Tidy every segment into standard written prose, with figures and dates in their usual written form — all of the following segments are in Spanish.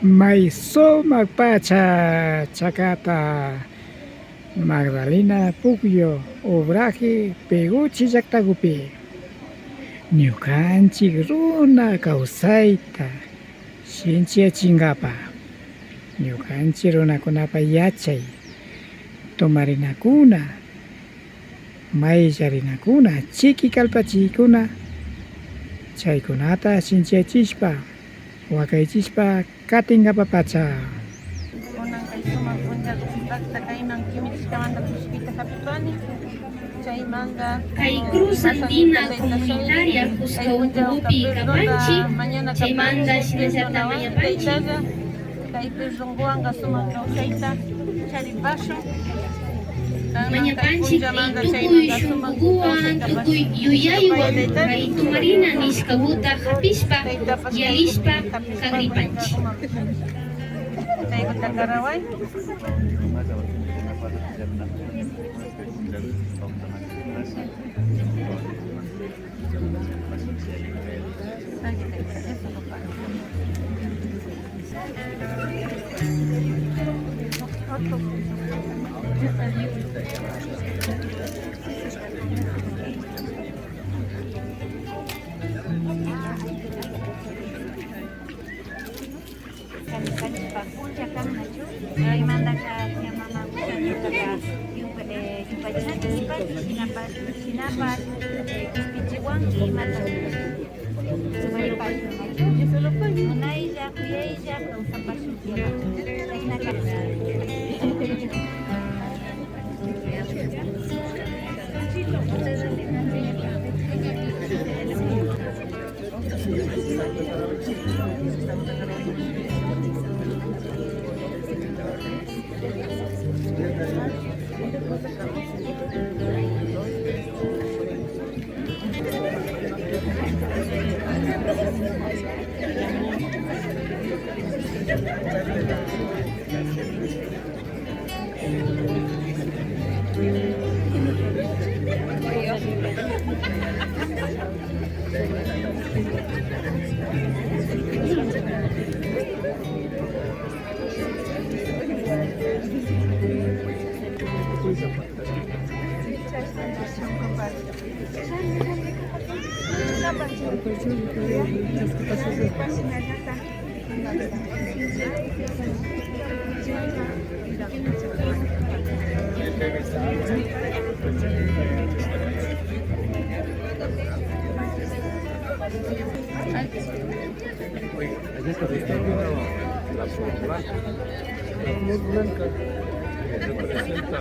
Maisoma Pacha Chacata Magdalena Pugllo Obraje Peguchi Llaqtakupi ñukanchik runa kawsayta shinchiyachinkapa ñukanchik runakunapa yachay tomarinakuna mayllarinakuna chiki kalpachiykuna chaykunata shinchiyachishpa wakaychishpa katingapa pacha kunan kay sumak punta kustakta kayman kimichkamanta kushpita hapipani chaymanta Kay Cruz Andina Comunitaria Cuscaucupi Capanchi, chaymanta shinallata mañapanchi. Kay pirrunguanga sumak kawsayta charipashu Mañapanchi tukuy shunkuwan, tukuy yuyaywan, kay tumarina nishkabuta hapishpa, yalishpa, kagripanchi. Chaykuta karaway la flor blanca representa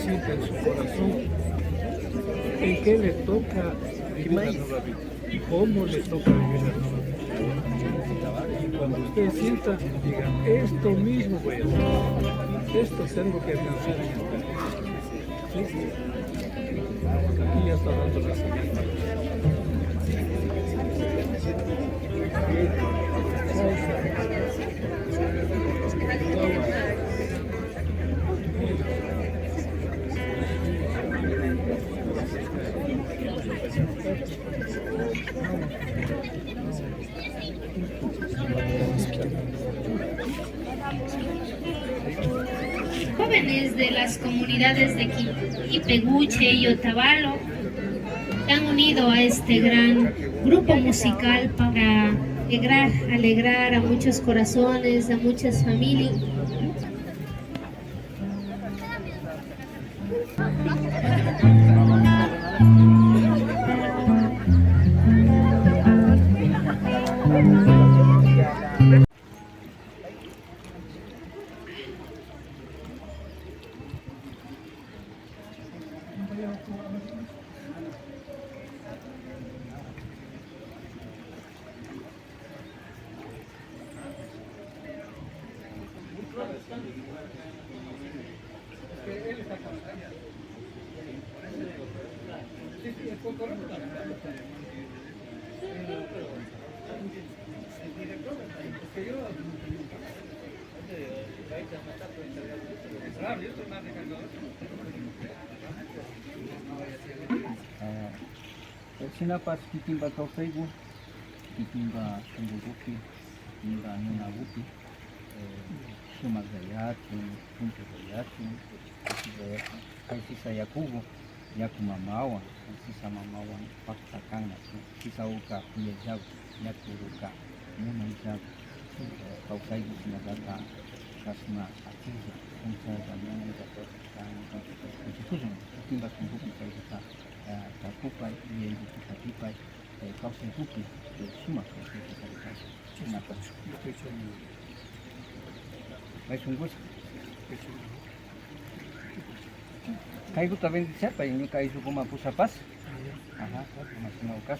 siente en su corazón en qué le toca vivir la nueva vida, cómo le toca vivir la nueva vida. Y cuando usted sienta, diga, esto mismo voy a hacer, esto tengo que alcanzar en esta vida. ¿Sí? Aquí ya está dando la semilla. Jóvenes de las comunidades de Ipeguche y Otavalo se han unido a este gran grupo musical para alegrar a muchos corazones, a muchas familias. Chinapas kitimba kausaigu Kikinga Tungurupi, Kikinga Nunabupi, Sumak Gayatu, Punto Gayatu, Sisa Yakubo, Yakumamawa, Sisa Mamawa, Pakta Kanga, Sisa Uka, Puyajab, Yakuruka, Munajab, Kausai Sinagata, Kasma, Atiza, Punta Zamani, Kikinga Tungurupi, Kaisa, Takupai, Yendi Katipai, Kausai Hupi, Sumak, Sumak, Sungguh, kayu também siapa ini kayu suku Mapusa pas? Aha, masih mau kas.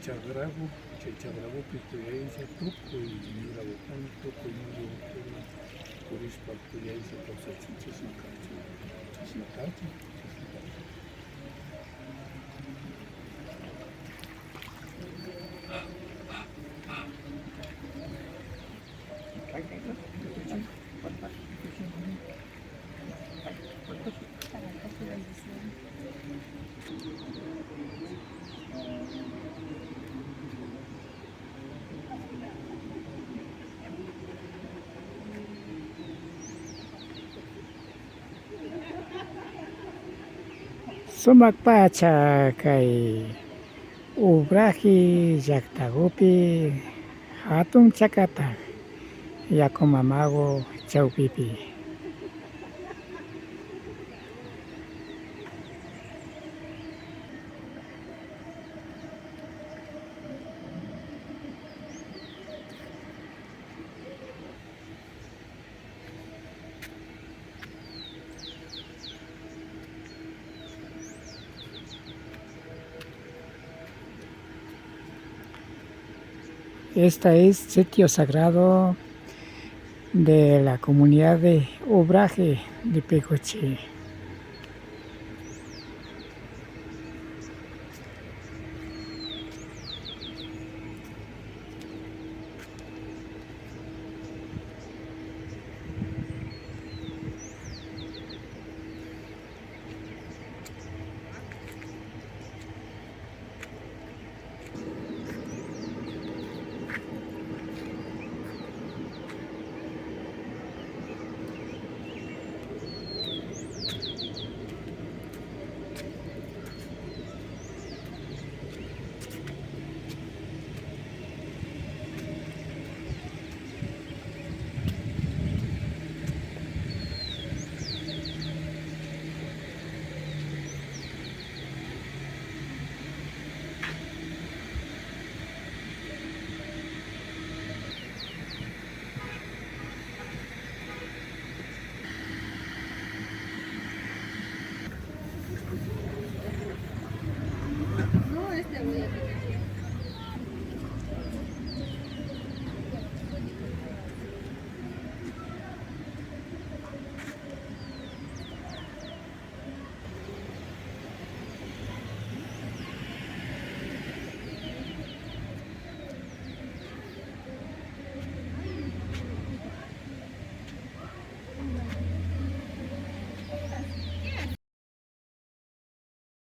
Chagravo, Picuiaisa, Truco e Mirabotão, Truco e Mirabotão, por isso para Picuiaisa, para os artistas na carta. Sumak pacha kay ubraji llaqtakupi hatun chakata yakumamago chawpipi. Este es sitio sagrado de la comunidad de Obraje de Pecoche.